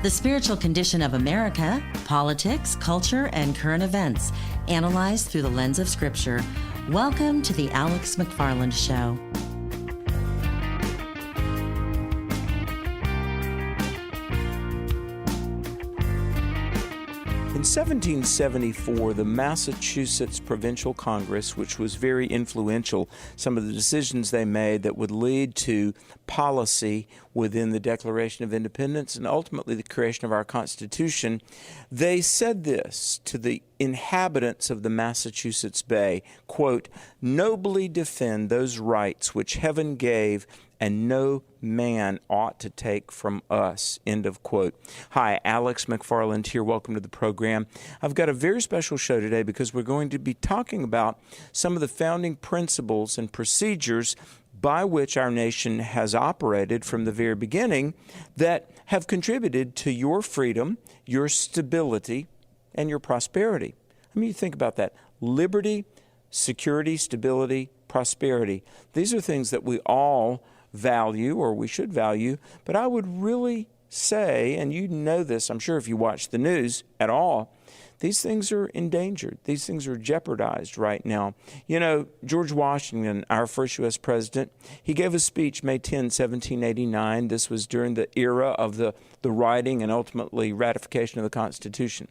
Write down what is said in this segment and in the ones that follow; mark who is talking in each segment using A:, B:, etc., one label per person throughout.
A: The spiritual condition of America, politics, culture, and current events, analyzed through the lens of Scripture. Welcome to the Alex McFarland Show.
B: In 1774, the Massachusetts Provincial Congress, which was very influential, some of the decisions they made that would lead to policy within the Declaration of Independence and ultimately the creation of our Constitution, they said this to the inhabitants of the Massachusetts Bay, quote, "Nobly defend those rights which heaven gave, and no man ought to take from us," end of quote. Hi, Alex McFarland here. Welcome to the program. I've got a very special show today because we're going to be talking about some of the founding principles and procedures by which our nation has operated from the very beginning that have contributed to your freedom, your stability, and your prosperity. I mean, you think about that. Liberty, security, stability, prosperity. These are things that we all value, or we should value, but I would really say, and you know this, I'm sure if you watch the news at all, these things are endangered. These things are jeopardized right now. You know, George Washington, our first U.S. president, he gave a speech May 10, 1789. This was during the era of the writing and ultimately ratification of the Constitution.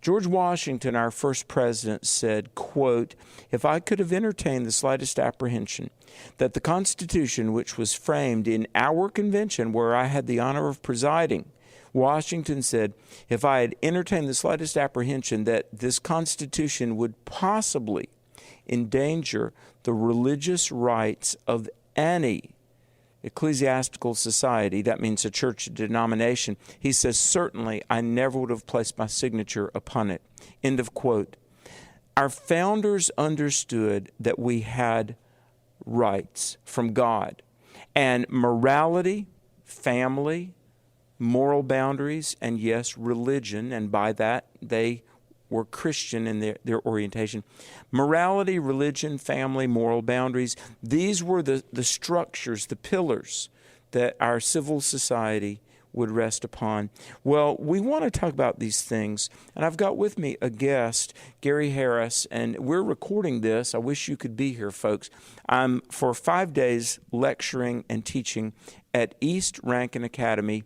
B: George Washington, our first president, said, quote, "If I could have entertained the slightest apprehension that the Constitution, which was framed in our convention where I had the honor of presiding," Washington said, "if I had entertained the slightest apprehension that this Constitution would possibly endanger the religious rights of any ecclesiastical society," that means a church denomination, he says, "certainly I never would have placed my signature upon it." End of quote. Our founders understood that we had rights from God, and morality, family, moral boundaries, and yes, religion, and by that they were Christian in their orientation. Morality, religion, family, moral boundaries, these were the structures, the pillars that our civil society would rest upon. Well, we want to talk about these things, and I've got with me a guest, Gary Harris, and we're recording this. I wish you could be here, folks. I'm for 5 days lecturing and teaching at East Rankin Academy.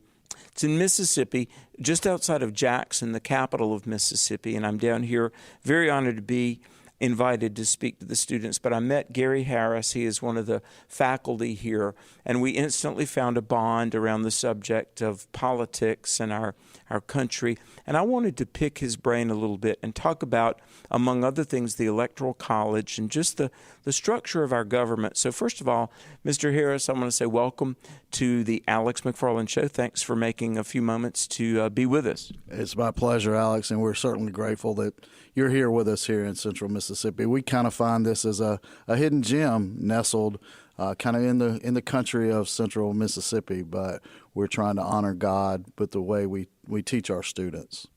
B: It's in Mississippi, just outside of Jackson, the capital of Mississippi, and I'm down here very honored to be invited to speak to the students. But I met Gary Harris. He is one of the faculty here, and we instantly found a bond around the subject of politics and our country. And I wanted to pick his brain a little bit and talk about, among other things, the Electoral College and just the structure of our government. So first of all, Mr. Harris, I want to say welcome to the Alex McFarland Show. Thanks for making a few moments to be with us.
C: It's my pleasure, Alex, and we're certainly grateful that you're here with us here in Central Mississippi. We kind of find this as a hidden gem nestled kind of in the country of Central Mississippi, but we're trying to honor God with the way we teach our students.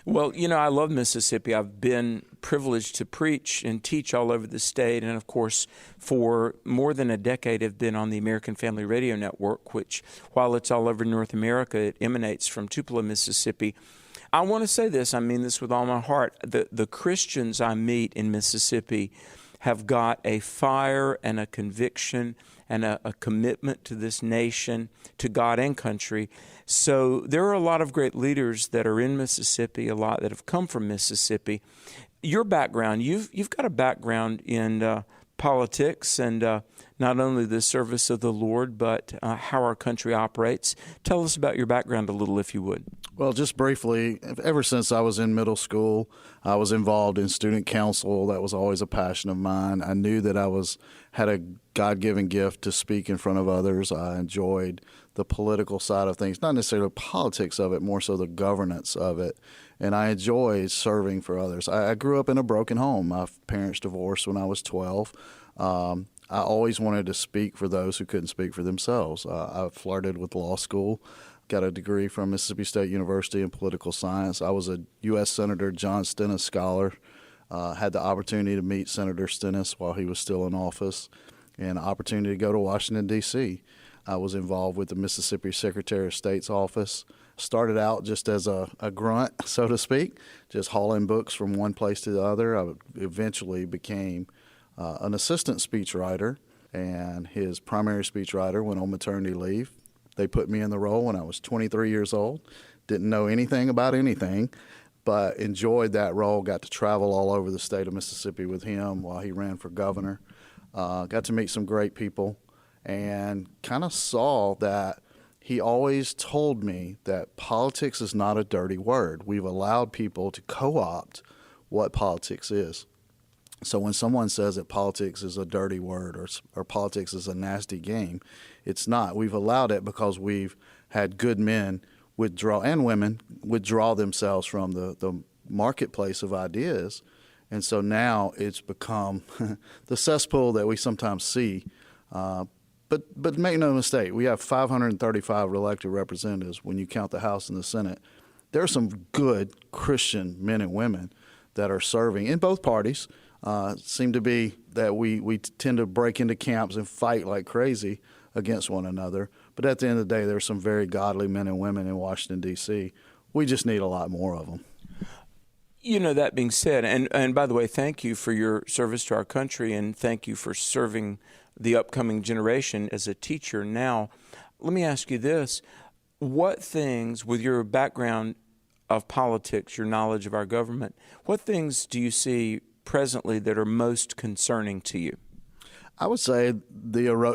B: Well, you know, I love Mississippi. I've been privileged to preach and teach all over the state, and of course, for more than a decade, have been on the American Family Radio Network, which, while it's all over North America, it emanates from Tupelo, Mississippi. I want to say this, I mean this with all my heart. The Christians I meet in Mississippi have got a fire and a conviction and a commitment to this nation, to God and country. So there are a lot of great leaders that are in Mississippi, a lot that have come from Mississippi. Your background, you've got a background in politics and not only the service of the Lord, but how our country operates. Tell us about your background a little, if you would.
C: Well, just briefly, ever since I was in middle school, I was involved in student council. That was always a passion of mine. I knew that I had a God-given gift to speak in front of others. I enjoyed the political side of things, not necessarily the politics of it, more so the governance of it. And I enjoyed serving for others. I grew up in a broken home. My parents divorced when I was 12. I always wanted to speak for those who couldn't speak for themselves. I flirted with law school. Got a degree from Mississippi State University in political science. I was a U.S. Senator John Stennis scholar. Had the opportunity to meet Senator Stennis while he was still in office, and the opportunity to go to Washington, D.C. I was involved with the Mississippi Secretary of State's office. Started out just as a grunt, so to speak, just hauling books from one place to the other. I eventually became an assistant speechwriter, and his primary speechwriter went on maternity leave. They put me in the role when I was 23 years old. Didn't know anything about anything, but enjoyed that role. Got to travel all over the state of Mississippi with him while he ran for governor. Got to meet some great people, and kind of saw that he always told me that politics is not a dirty word. We've allowed people to co-opt what politics is. So when someone says that politics is a dirty word or politics is a nasty game, it's not. We've allowed it because we've had good men withdraw, and women withdraw themselves from the marketplace of ideas. And so now it's become the cesspool that we sometimes see. But make no mistake, we have 535 elected representatives when you count the House and the Senate. There are some good Christian men and women that are serving in both parties. Seem to be that we tend to break into camps and fight like crazy against one another. But at the end of the day, there are some very godly men and women in Washington, D.C. We just need a lot more of them.
B: You know, that being said, and by the way, thank you for your service to our country, and thank you for serving the upcoming generation as a teacher. Now, let me ask you this. What things, with your background of politics, your knowledge of our government, what things do you see presently that are most concerning to you?
C: I would say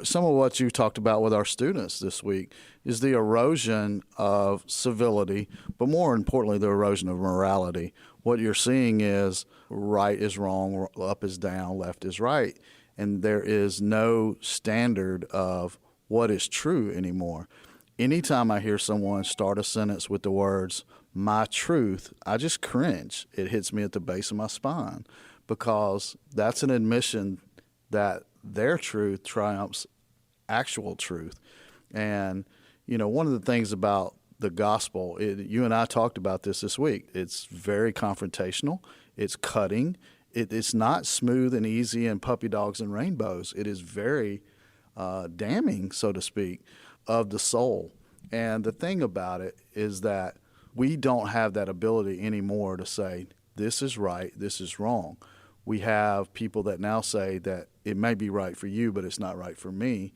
C: some of what you talked about with our students this week is the erosion of civility, but more importantly, the erosion of morality. What you're seeing is right is wrong, up is down, left is right, and there is no standard of what is true anymore. Anytime I hear someone start a sentence with the words, "my truth," I just cringe. It hits me at the base of my spine, because that's an admission that their truth triumphs actual truth. And, you know, one of the things about the gospel, you and I talked about this week, it's very confrontational, it's cutting, it's not smooth and easy and puppy dogs and rainbows. It is very damning, so to speak, of the soul. And the thing about it is that we don't have that ability anymore to say, this is right, this is wrong. We have people that now say that it may be right for you, but it's not right for me.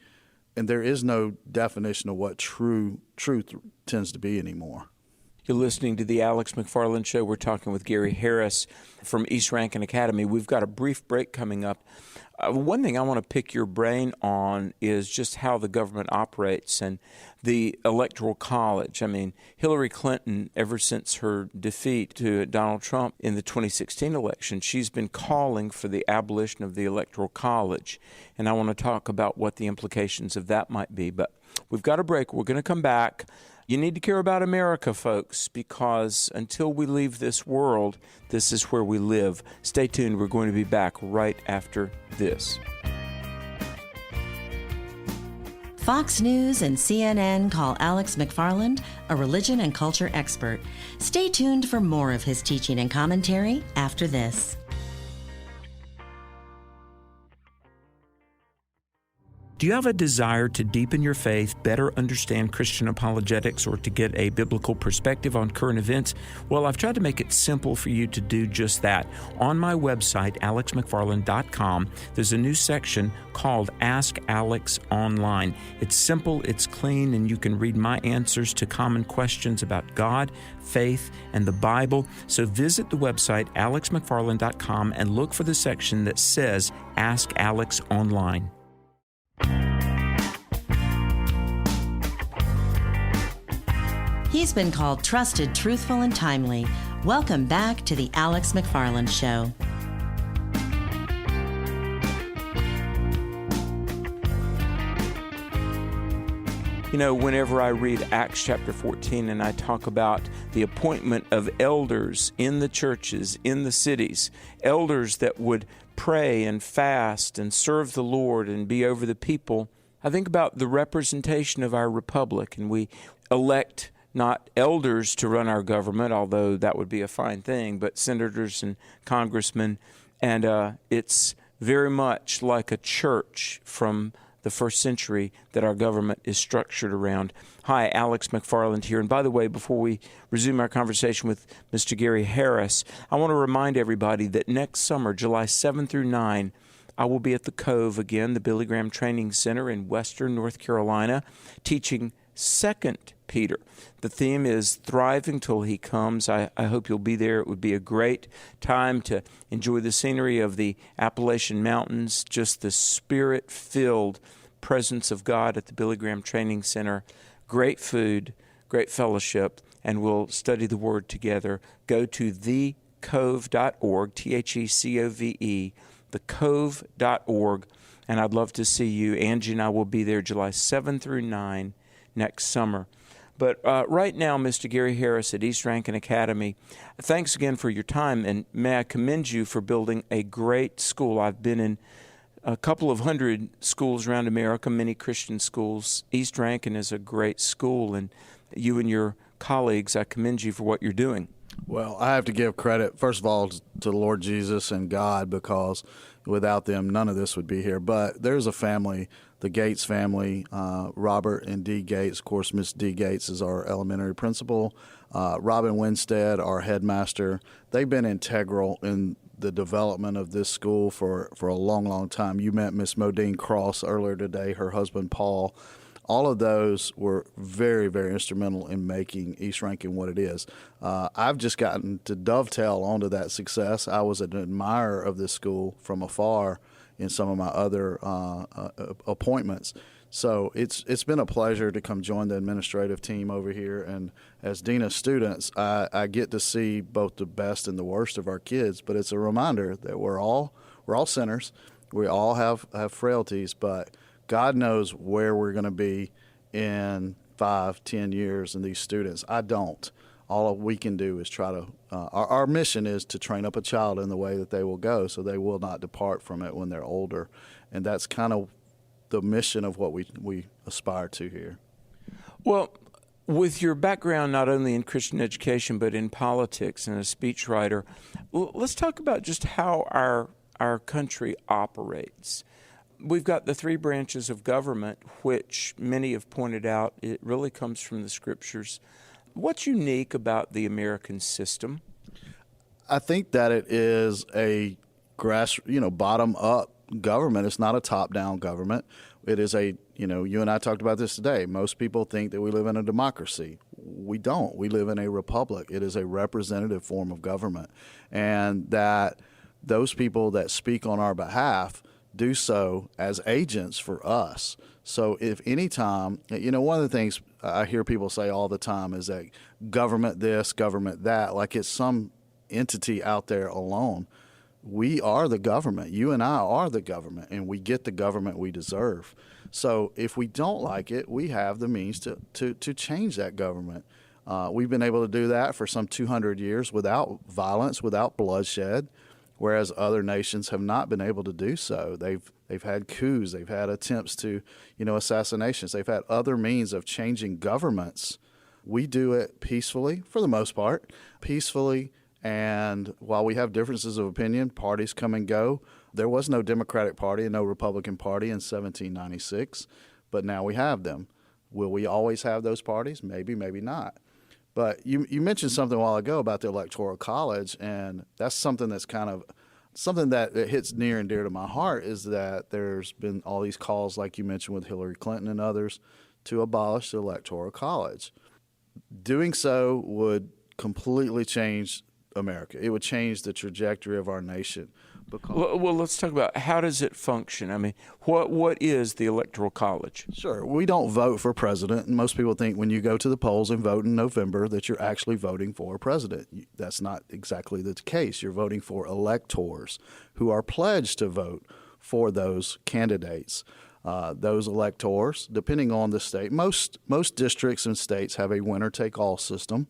C: And there is no definition of what truth tends to be anymore.
B: You're listening to the Alex McFarland Show. We're talking with Gary Harris from East Rankin Academy. We've got a brief break coming up. One thing I want to pick your brain on is just how the government operates and the electoral college. I mean, Hillary Clinton, ever since her defeat to Donald Trump in the 2016 election, she's been calling for the abolition of the electoral college. And I want to talk about what the implications of that might be. But we've got a break. We're going to come back. You need to care about America, folks, because until we leave this world, this is where we live. Stay tuned. We're going to be back right after this.
A: Fox News and CNN call Alex McFarland a religion and culture expert. Stay tuned for more of his teaching and commentary after this.
D: Do you have a desire to deepen your faith, better understand Christian apologetics, or to get a biblical perspective on current events? Well, I've tried to make it simple for you to do just that. On my website, alexmcfarland.com, there's a new section called Ask Alex Online. It's simple, it's clean, and you can read my answers to common questions about God, faith, and the Bible. So visit the website, alexmcfarland.com, and look for the section that says Ask Alex Online.
A: He's been called trusted, truthful, and timely. Welcome back to the Alex McFarland Show.
B: You know, whenever I read Acts chapter 14 and I talk about the appointment of elders in the churches, in the cities, elders that would pray and fast and serve the Lord and be over the people, I think about the representation of our republic, and we elect not elders to run our government, although that would be a fine thing, but senators and congressmen. And it's very much like a church from the first century that our government is structured around. Hi, Alex McFarland here. And by the way, before we resume our conversation with Mr. Gary Harris, I want to remind everybody that next summer, July 7 through 9, I will be at the Cove again, the Billy Graham Training Center in Western North Carolina, teaching 2 Peter. The theme is Thriving Till He Comes. I hope you'll be there. It would be a great time to enjoy the scenery of the Appalachian Mountains, just the spirit-filled presence of God at the Billy Graham Training Center. Great food, great fellowship, and we'll study the Word together. Go to thecove.org, THECOVE, thecove.org, and I'd love to see you. Angie and I will be there July 7 through 9 next summer. But right now, Mr. Gary Harris at East Rankin Academy, thanks again for your time, and may I commend you for building a great school. I've been in a couple of hundred schools around America, many Christian schools. East Rankin is a great school, and you and your colleagues, I commend you for what you're doing.
C: Well, I have to give credit, first of all, to the Lord Jesus and God, because without them, none of this would be here. But there's a family, the Gates family, Robert and Dee Gates. Of course, Miss Dee Gates is our elementary principal. Robin Winstead, our headmaster. They've been integral in the development of this school for a long, long time. You met Miss Modine Cross earlier today, her husband, Paul. All of those were very, very instrumental in making East Rankin what it is. I've just gotten to dovetail onto that success. I was an admirer of this school from afar in some of my other appointments. So it's been a pleasure to come join the administrative team over here. And as dean of students, I get to see both the best and the worst of our kids. But it's a reminder that we're all sinners. We all have frailties, but God knows where we're going to be in 5-10 years in these students. I don't. All we can do is try to, our mission is to train up a child in the way that they will go so they will not depart from it when they're older. And that's kind of the mission of what we aspire to here.
B: Well, with your background not only in Christian education but in politics and a speechwriter, let's talk about just how our country operates. We've got the 3 branches of government, which many have pointed out, it really comes from the Scriptures. What's unique about the American system?
C: I think that it is a bottom-up government. It's not a top-down government. It is you and I talked about this today. Most people think that we live in a democracy. We don't. We live in a republic. It is a representative form of government. And that those people that speak on our behalf do so as agents for us. So if any time, one of the things I hear people say all the time is that government this, government that, like it's some entity out there alone. We are the government. You and I are the government, and we get the government we deserve. So if we don't like it, we have the means to change that government. We've been able to do that for some 200 years without violence, without bloodshed, whereas other nations have not been able to do so. They've had coups, they've had attempts to, assassinations. They've had other means of changing governments. We do it peacefully, for the most part, peacefully. And while we have differences of opinion, parties come and go. There was no Democratic Party and no Republican Party in 1796, but now we have them. Will we always have those parties? Maybe, maybe not. But you mentioned something a while ago about the Electoral College, and that's something that's kind of something that hits near and dear to my heart, is that there's been all these calls, like you mentioned with Hillary Clinton and others, to abolish the Electoral College. Doing so would completely change America. It would change the trajectory of our nation.
B: Well, let's talk about how does it function. I mean, what is the Electoral College?
C: Sure. We don't vote for president. And most people think when you go to the polls and vote in November that you're actually voting for a president. That's not exactly the case. You're voting for electors who are pledged to vote for those candidates. Those electors, depending on the state, most districts and states have a winner-take-all system.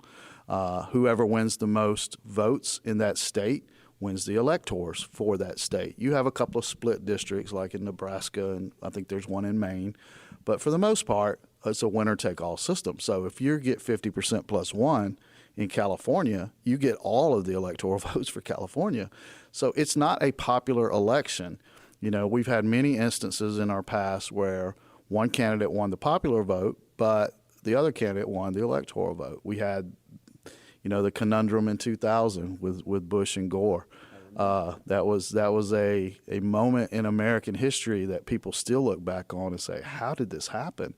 C: Whoever wins the most votes in that state wins the electors for that state. You have a couple of split districts like in Nebraska, and I think there's one in Maine. But for the most part, it's a winner-take-all system. So if you get 50% plus one in California, you get all of the electoral votes for California. So it's not a popular election. We've had many instances in our past where one candidate won the popular vote, but the other candidate won the electoral vote. We had, the conundrum in 2000 with Bush and Gore. That was a moment in American history that people still look back on and say, how did this happen?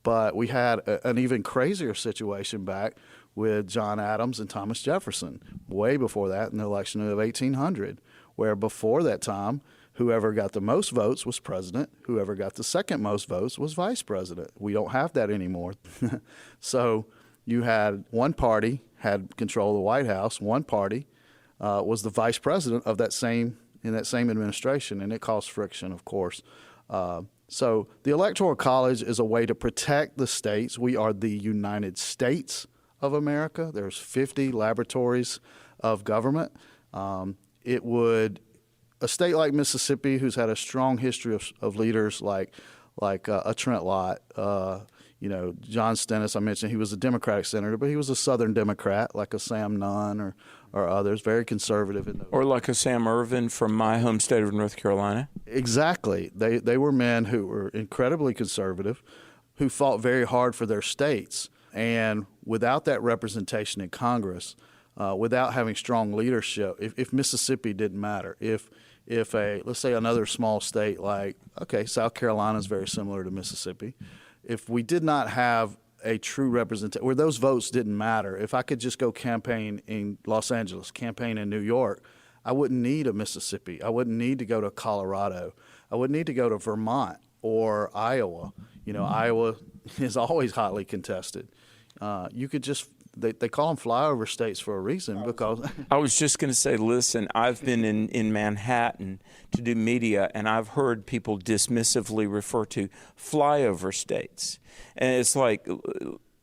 C: But we had an even crazier situation back with John Adams and Thomas Jefferson, way before that in the election of 1800, where before that time, whoever got the most votes was president. Whoever got the second most votes was vice president. We don't have that anymore. So you had one party had control of the White House. One party was the vice president of that same administration, and it caused friction, of course. So the Electoral College is a way to protect the states. We are the United States of America. There's 50 laboratories of government. A state like Mississippi, who's had a strong history of leaders like a Trent Lott, John Stennis, I mentioned he was a Democratic senator, but he was a Southern Democrat like a Sam Nunn or others, very conservative.
B: Or like a Sam Ervin from my home state of North Carolina.
C: Exactly. They were men who were incredibly conservative, who fought very hard for their states. And without that representation in Congress, without having strong leadership, if Mississippi didn't matter, if let's say another small state like, South Carolina is very similar to Mississippi, if we did not have a true representation, where those votes didn't matter, if I could just go campaign in Los Angeles, campaign in New York, I wouldn't need a Mississippi. I wouldn't need to go to Colorado. I wouldn't need to go to Vermont or Iowa. Iowa is always hotly contested. You could just they call them flyover states for a reason because
B: I was just going to say, listen, I've been in Manhattan to do media, and I've heard people dismissively refer to flyover states. And it's like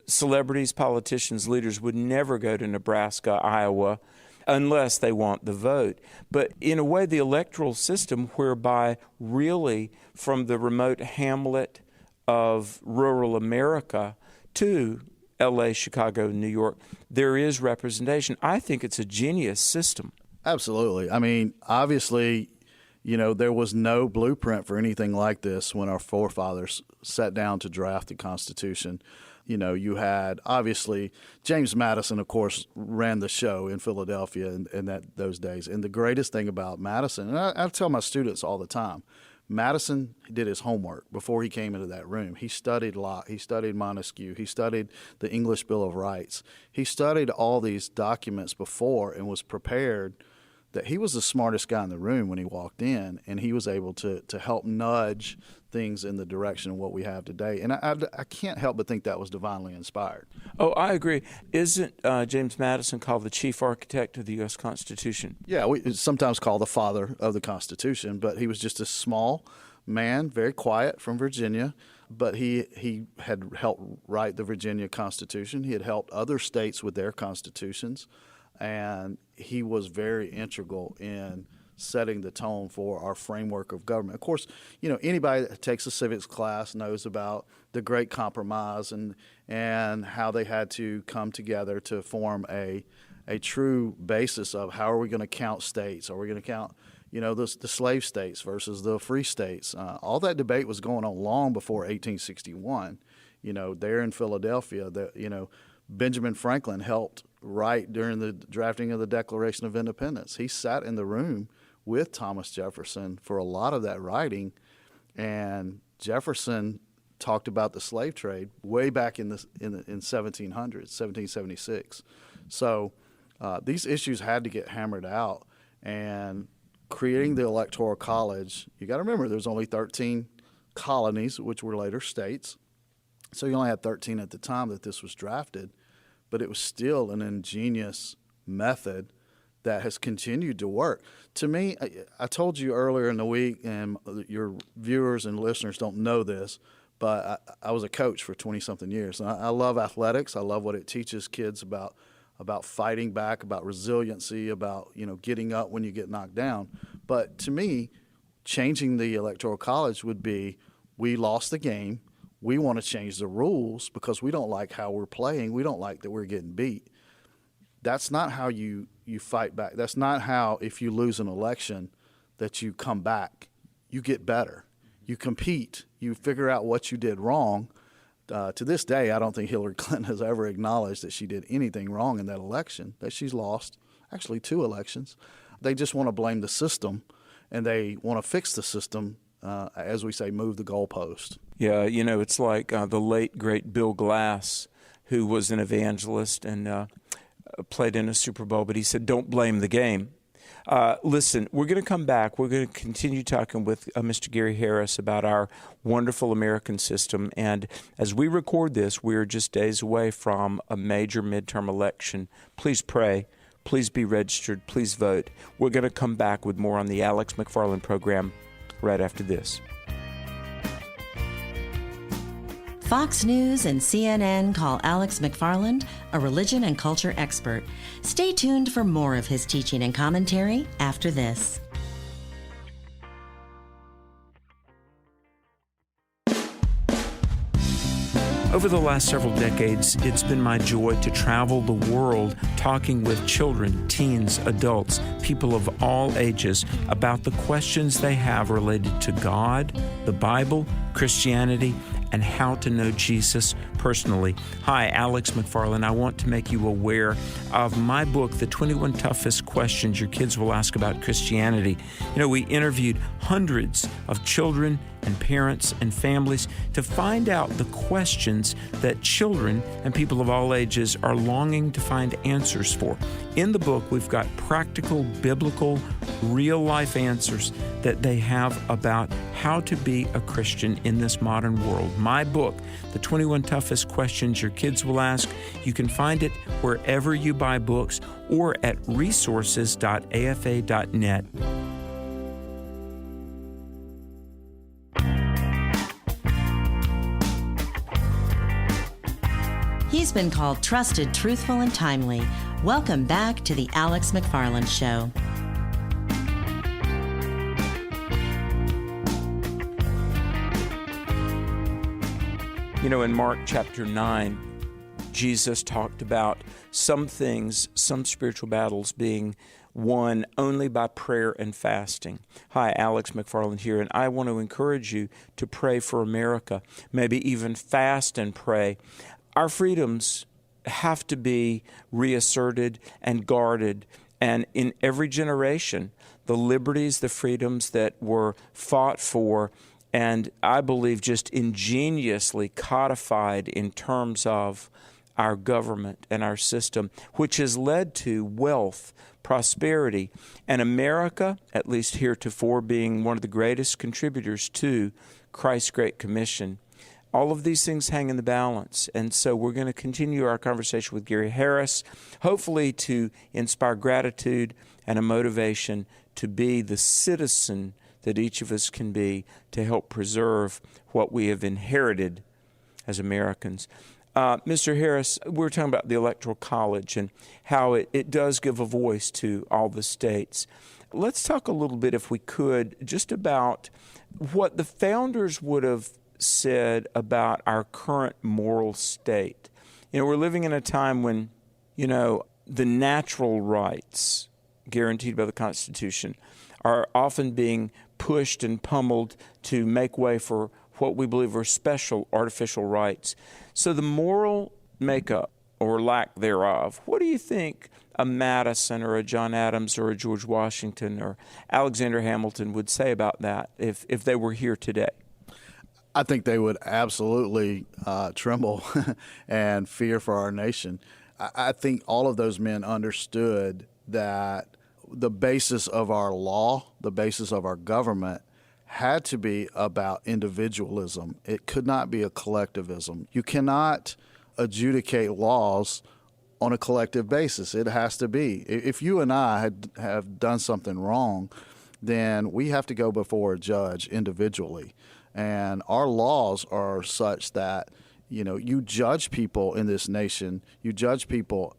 B: celebrities, politicians, leaders would never go to Nebraska, Iowa, unless they want the vote. But in a way, the electoral system whereby really from the remote hamlet of rural America to L.A., Chicago, New York, there is representation. I think it's a genius system.
C: Absolutely. I mean, obviously, there was no blueprint for anything like this when our forefathers sat down to draft the Constitution. You had, obviously, James Madison, of course, ran the show in Philadelphia in those days. And the greatest thing about Madison, and I tell my students all the time, Madison did his homework before he came into that room. He studied Locke. He studied Montesquieu. He studied the English Bill of Rights. He studied all these documents before and was prepared that he was the smartest guy in the room when he walked in, and he was able to help nudge things in the direction of what we have today. And I can't help but think that was divinely inspired.
B: Oh, I agree. Isn't James Madison called the chief architect of the U.S. Constitution?
C: Yeah, we sometimes call the father of the Constitution, but he was just a small man, very quiet, from Virginia, but he had helped write the Virginia Constitution. He had helped other states with their constitutions, and he was very integral in setting the tone for our framework of government. Of course, anybody that takes a civics class knows about the Great Compromise and how they had to come together to form a true basis of how are we going to count states? Are we going to count, the slave states versus the free states? All that debate was going on long before 1861. There in Philadelphia, Benjamin Franklin helped write during the drafting of the Declaration of Independence. He sat in the room with Thomas Jefferson for a lot of that writing, and Jefferson talked about the slave trade way back in 1700s, 1776. So these issues had to get hammered out, and creating the Electoral College, you got to remember there's only 13 colonies, which were later states. So you only had 13 at the time that this was drafted, but it was still an ingenious method that has continued to work. To me, I told you earlier in the week, and your viewers and listeners don't know this, but I was a coach for 20-something years. And I love athletics. I love what it teaches kids about fighting back, about resiliency, about getting up when you get knocked down. But to me, changing the Electoral College would be, we lost the game. We want to change the rules because we don't like how we're playing. We don't like that we're getting beat. That's not how you fight back. That's not how, if you lose an election, that you come back. you get better. You compete. You figure out what you did wrong. To this day, I don't think Hillary Clinton has ever acknowledged that she did anything wrong in that election, that she's lost, actually 2 elections. They just want to blame the system, and they want to fix the system, as we say, move the goalpost.
B: Yeah, it's like the late, great Bill Glass, who was an evangelist and played in a Super Bowl, but he said, don't blame the game. Listen, we're going to come back. We're going to continue talking with Mr. Gary Harris about our wonderful American system. And as we record this, we're just days away from a major midterm election. Please pray. Please be registered. Please vote. We're going to come back with more on the Alex McFarland program right after this.
A: Fox News and CNN call Alex McFarland a religion and culture expert. Stay tuned for more of his teaching and commentary after this.
D: Over the last several decades, it's been my joy to travel the world talking with children, teens, adults, people of all ages about the questions they have related to God, the Bible, Christianity, and how to know Jesus personally. Hi, Alex McFarland. I want to make you aware of my book, The 21 Toughest Questions Your Kids Will Ask About Christianity. We interviewed hundreds of children and parents and families to find out the questions that children and people of all ages are longing to find answers for. In the book, we've got practical, biblical, real-life answers that they have about how to be a Christian in this modern world. My book, The 21 Toughest Questions Your Kids Will Ask, you can find it wherever you buy books or at resources.afa.net.
A: He's been called trusted, truthful, and timely. Welcome back to the Alex McFarland Show.
B: In Mark chapter 9, Jesus talked about some things, some spiritual battles being won only by prayer and fasting. Hi, Alex McFarland here, and I want to encourage you to pray for America, maybe even fast and pray. Our freedoms have to be reasserted and guarded, and in every generation, the liberties, the freedoms that were fought for and I believe just ingeniously codified in terms of our government and our system, which has led to wealth, prosperity, and America, at least heretofore, being one of the greatest contributors to Christ's Great Commission. All of these things hang in the balance, and so we're going to continue our conversation with Gary Harris, hopefully to inspire gratitude and a motivation to be the citizen that each of us can be to help preserve what we have inherited as Americans. Mr. Harris, we're talking about the Electoral College and how it does give a voice to all the states. Let's talk a little bit, if we could, just about what the founders would have said about our current moral state. We're living in a time when, the natural rights guaranteed by the Constitution are often being pushed and pummeled to make way for what we believe are special artificial rights. So the moral makeup or lack thereof, what do you think a Madison or a John Adams or a George Washington or Alexander Hamilton would say about that if they were here today?
C: I think they would absolutely tremble and fear for our nation. I think all of those men understood that the basis of our law, the basis of our government, had to be about individualism. It could not be a collectivism. You cannot adjudicate laws on a collective basis. It has to be. If you and I have done something wrong, then we have to go before a judge individually. And our laws are such that, you judge people in this nation, you judge people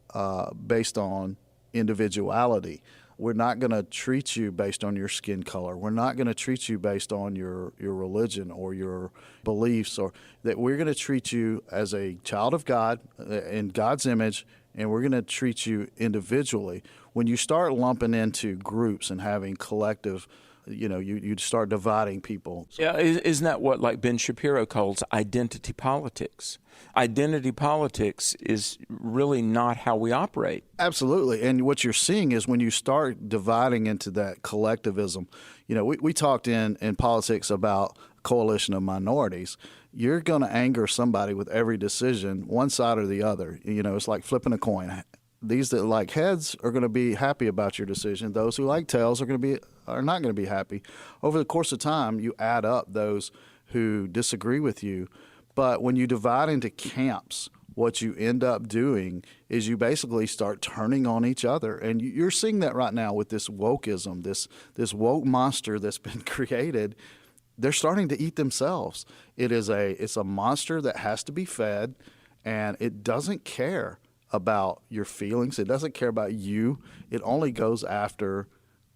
C: based on individuality. We're not going to treat you based on your skin color. We're not going to treat you based on your religion or your beliefs, or that we're going to treat you as a child of God in God's image, and we're going to treat you individually. When you start lumping into groups and having collective you'd start dividing people.
B: Yeah, isn't that what like Ben Shapiro calls identity politics? Identity politics is really not how we operate.
C: Absolutely. And what you're seeing is when you start dividing into that collectivism, we talked in politics about coalition of minorities. You're going to anger somebody with every decision, one side or the other. It's like flipping a coin. These that like heads are going to be happy about your decision. Those who like tails are not going to be happy. Over the course of time, you add up those who disagree with you. But when you divide into camps, what you end up doing is you basically start turning on each other. And you're seeing that right now with this wokeism, this woke monster that's been created. They're starting to eat themselves. It's a monster that has to be fed, and it doesn't care about your feelings. It doesn't care about you. It only goes after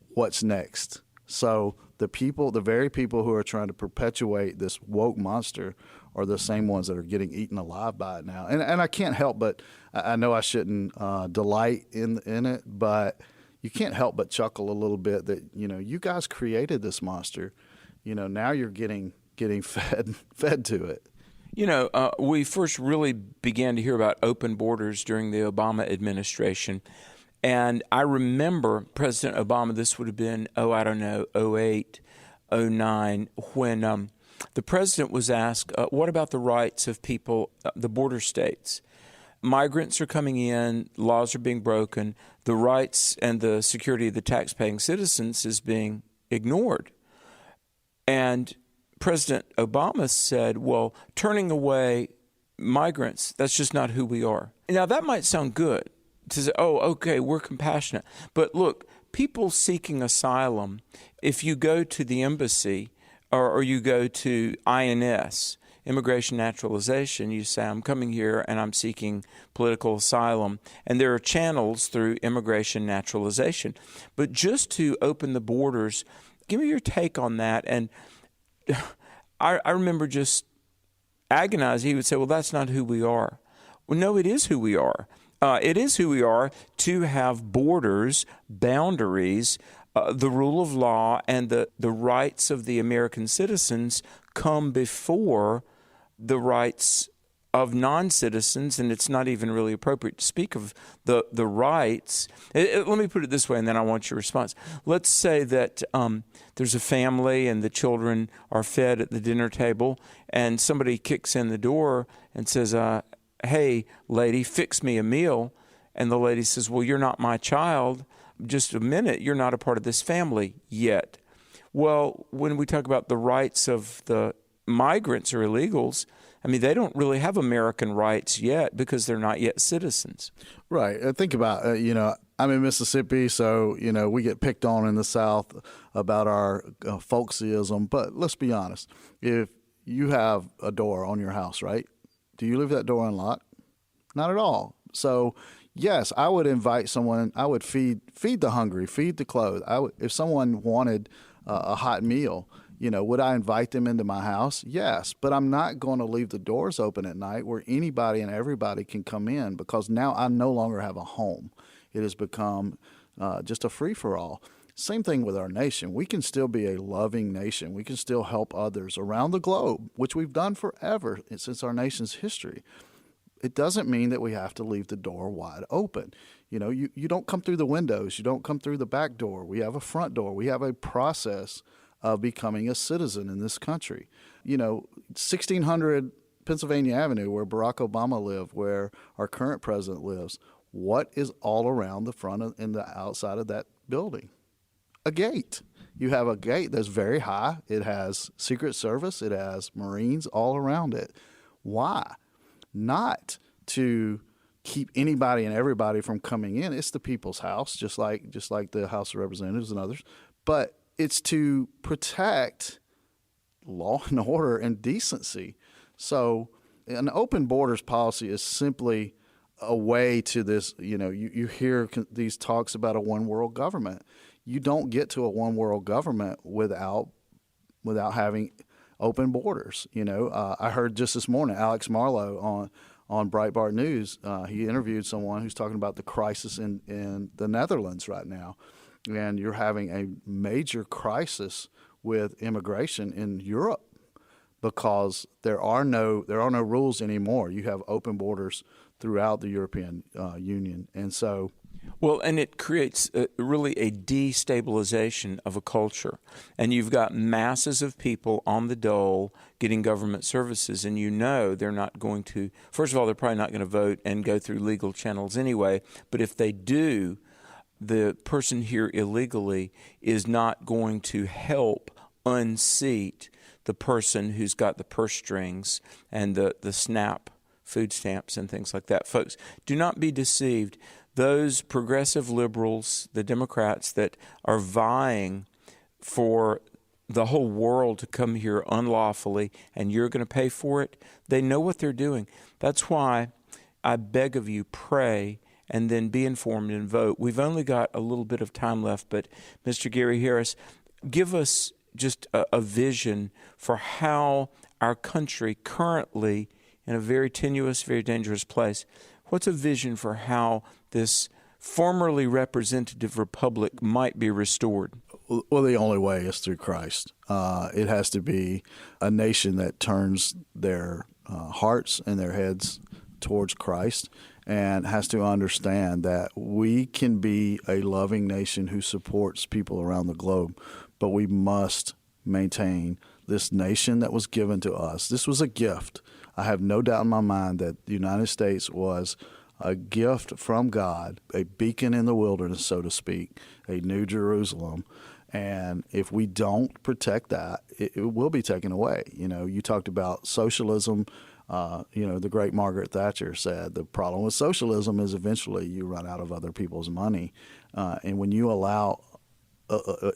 C: what's next. So the very people who are trying to perpetuate this woke monster are the same ones that are getting eaten alive by it now. And I can't help but, I know I shouldn't delight in it, but you can't help but chuckle a little bit that, you guys created this monster. Now you're getting fed to it.
B: We first really began to hear about open borders during the Obama administration. And I remember President Obama, this would have been, 08, 09, when the president was asked, what about the rights of people, the border states? Migrants are coming in, laws are being broken, the rights and the security of the tax-paying citizens is being ignored. And President Obama said, well, turning away migrants, that's just not who we are. Now, that might sound good to say, oh, okay, we're compassionate. But look, people seeking asylum, if you go to the embassy or you go to INS, Immigration Naturalization, you say, I'm coming here and I'm seeking political asylum. And there are channels through immigration naturalization. But just to open the borders, give me your take on that. And I remember just agonizing. He would say, well, that's not who we are. Well, no, it is who we are. It is who we are to have borders, boundaries, the rule of law, and the rights of the American citizens come before the rights of non-citizens, and it's not even really appropriate to speak of the rights. Let me put it this way, and then I want your response. Let's say that there's a family and the children are fed at the dinner table, and somebody kicks in the door and says, hey, lady, fix me a meal. And the lady says, well, you're not my child. Just a minute, you're not a part of this family yet. Well, when we talk about the rights of the migrants or illegals, they don't really have American rights yet because they're not yet citizens.
C: Right. Think about, I'm in Mississippi, so, we get picked on in the South about our folksyism. But let's be honest. If you have a door on your house, right? Do you leave that door unlocked? Not at all. So, yes, I would invite someone. I would feed the hungry, feed the clothed. If someone wanted a hot meal, would I invite them into my house? Yes, but I'm not going to leave the doors open at night where anybody and everybody can come in, because now I no longer have a home. It has become just a free-for-all. Same thing with our nation. We can still be a loving nation. We can still help others around the globe, which we've done forever since our nation's history. It doesn't mean that we have to leave the door wide open. You don't come through the windows. You don't come through the back door. We have a front door. We have a process of becoming a citizen in this country. 1600 Pennsylvania Avenue, where Barack Obama lived, where our current president lives, what is all around the front and the outside of that building? A gate. You have a gate that's very high. It has Secret Service. It has Marines all around it. Why? Not to keep anybody and everybody from coming in. It's the people's house, just like the House of Representatives and others. But it's to protect law and order and decency. So an open borders policy is simply a way to this. You hear these talks about a one world government. You don't get to a one world government without having open borders. I heard just this morning Alex Marlowe on Breitbart News. He interviewed someone who's talking about the crisis in the Netherlands right now. and you're having a major crisis with immigration in Europe because there are no rules anymore. You have open borders throughout the European Union, and so.
B: Well, and it creates really a destabilization of a culture. And you've got masses of people on the dole getting government services, and they're not going to, first of all, they're probably not going to vote and go through legal channels anyway. But if they do, the person here illegally is not going to help unseat the person who's got the purse strings and the SNAP food stamps and things like that. Folks, do not be deceived. Those progressive liberals, the Democrats that are vying for the whole world to come here unlawfully and you're going to pay for it, they know what they're doing. That's why I beg of you, pray and then be informed and vote. We've only got a little bit of time left, but Mr. Gary Harris, give us just a vision for how our country currently, in a very tenuous, very dangerous place, what's a vision for how this formerly representative republic might be restored?
C: Well, the only way is through Christ. It has to be a nation that turns their hearts and their heads towards Christ and has to understand that we can be a loving nation who supports people around the globe, but we must maintain this nation that was given to us. This was a gift. I have no doubt in my mind that the United States was a gift from God, a beacon in the wilderness, so to speak, a new Jerusalem. And if we don't protect that, it will be taken away. You talked about socialism. The great Margaret Thatcher said the problem with socialism is eventually you run out of other people's money. And when you allow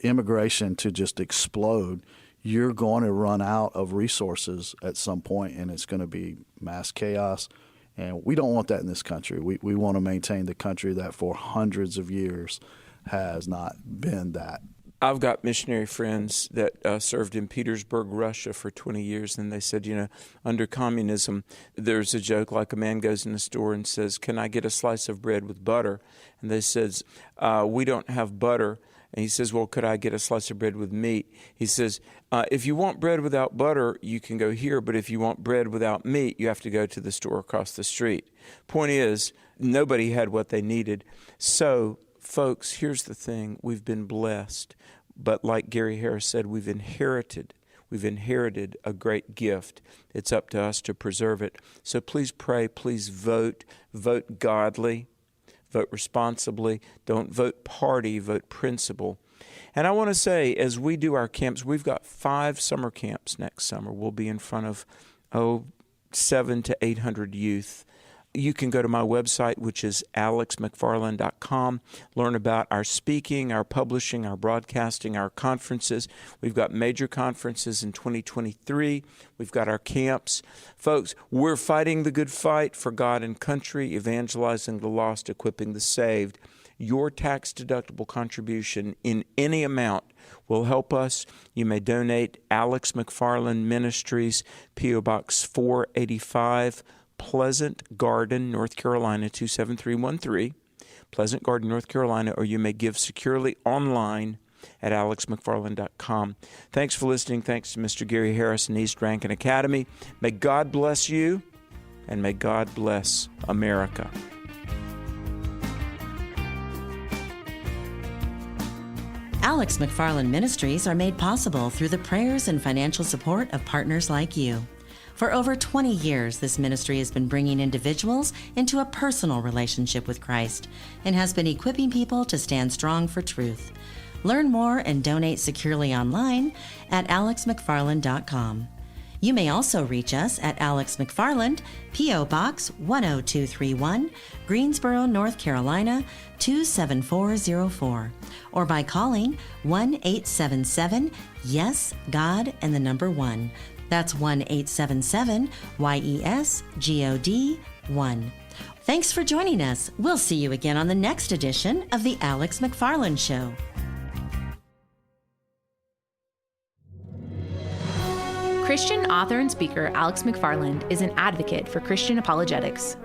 C: immigration to just explode, you're going to run out of resources at some point, and it's going to be mass chaos. And we don't want that in this country. We want to maintain the country that for hundreds of years has not been that.
B: I've got missionary friends that served in Petersburg, Russia for 20 years, and they said, under communism, there's a joke like a man goes in a store and says, "Can I get a slice of bread with butter?" And they says, "We don't have butter." And he says, "Well, could I get a slice of bread with meat?" He says, "If you want bread without butter, you can go here. But if you want bread without meat, you have to go to the store across the street." Point is, nobody had what they needed. So, folks, here's the thing. We've been blessed. But like Gary Harris said, we've inherited a great gift. It's up to us to preserve it. So please pray. Please vote. Vote godly. Vote responsibly. Don't vote party, vote principle. And I want to say, as we do our camps, we've got 5 summer camps next summer. We'll be in front of, 700 to 800 youth. You can go to my website, which is alexmcfarland.com, learn about our speaking, our publishing, our broadcasting, our conferences. We've got major conferences in 2023. We've got our camps. Folks, we're fighting the good fight for God and country, evangelizing the lost, equipping the saved. Your tax-deductible contribution in any amount will help us. You may donate Alex McFarland Ministries, P.O. Box 485, Pleasant Garden, North Carolina, 27313, Pleasant Garden, North Carolina, or you may give securely online at alexmcfarland.com. Thanks for listening. Thanks to Mr. Gary Harris and East Rankin Academy. May God bless you, and may God bless America.
A: Alex McFarland Ministries are made possible through the prayers and financial support of partners like you. For over 20 years, this ministry has been bringing individuals into a personal relationship with Christ and has been equipping people to stand strong for truth. Learn more and donate securely online at alexmcfarland.com. You may also reach us at Alex McFarland, P.O. Box 10231, Greensboro, North Carolina, 27404, or by calling 1-877-YES-GOD 1. That's 1-877-YES-GOD 1. Thanks for joining us. We'll see you again on the next edition of The Alex McFarland Show.
E: Christian author and speaker Alex McFarland is an advocate for Christian apologetics.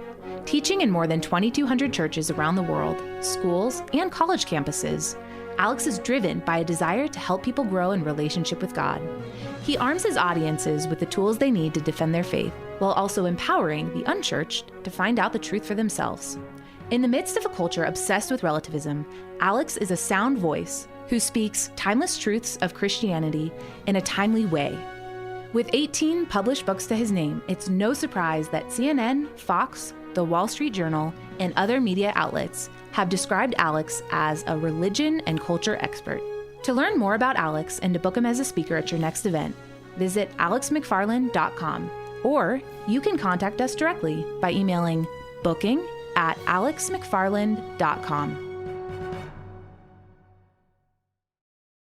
E: Teaching in more than 2,200 churches around the world, schools, and college campuses, Alex is driven by a desire to help people grow in relationship with God. He arms his audiences with the tools they need to defend their faith, while also empowering the unchurched to find out the truth for themselves. In the midst of a culture obsessed with relativism, Alex is a sound voice who speaks timeless truths of Christianity in a timely way. With 18 published books to his name, it's no surprise that CNN, Fox, The Wall Street Journal, and other media outlets have described Alex as a religion and culture expert. To learn more about Alex and to book him as a speaker at your next event, visit alexmcfarland.com, or you can contact us directly by emailing booking@alexmcfarland.com.